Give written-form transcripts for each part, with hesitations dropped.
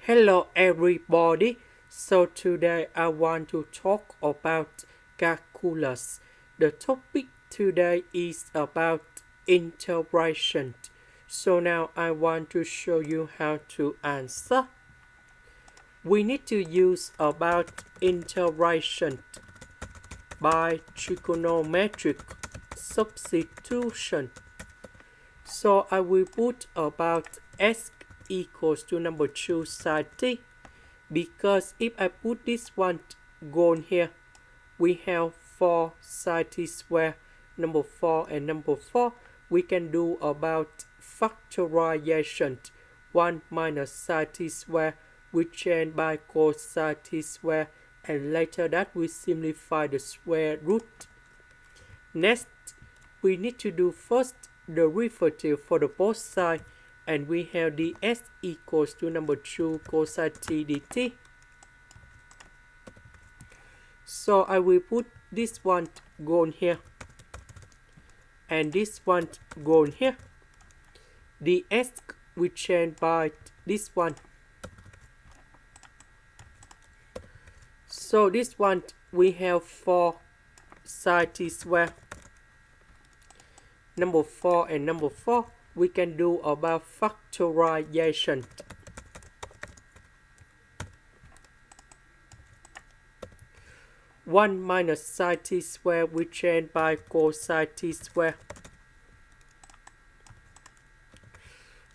Hello everybody. So today I want to talk about calculus. The topic today is about integration. So now I want to show you how to answer. We need to use about integration by trigonometric substitution. So I will put about s equals to number 2 sine t, because if I put this one gone here, we have 4 sine t square, number 4 and number 4. We can do about factorization. 1 minus sine t square we change by cosine t square, and later that we simplify the square root. Next, we need to do first the derivative for the both sides, and we have ds equals to number 2 cosine t dt. So I will put this one gone here, and this one gone here. ds we change by this one. So this one we have 4 sine t square, number 4 and number 4. We can do about factorization. One minus sine t square we change by cosine t square.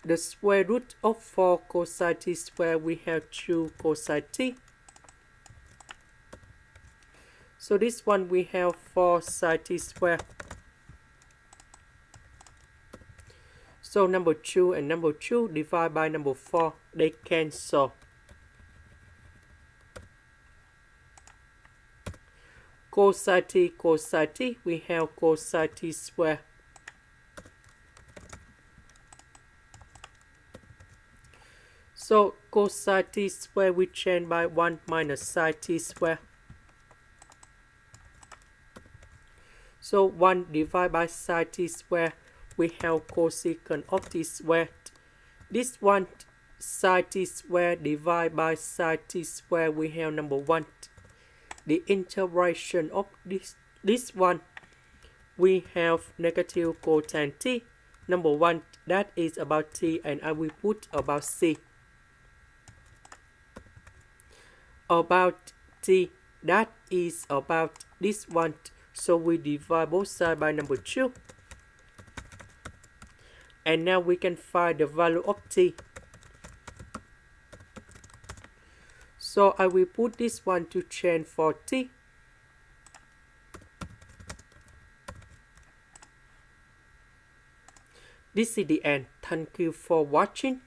The square root of 4 cosine t square we have 2 cosine t. So this one we have 4 sine t square. So number 2 and number 2 divided by number 4, they cancel. Cosine t, we have cosine t square. So cosine t square we change by 1 minus sine t square. So 1 divided by sine t square, we have cosecant of t squared. This one sine t square divided by sine t square, we have number 1. The integration of this one, we have negative cosine t. Number 1, that is about t, and I will put about c. About t, that is about this one. So we divide both sides by number 2. And now we can find the value of t. So I will put this one to change for t. This is the end. Thank you for watching.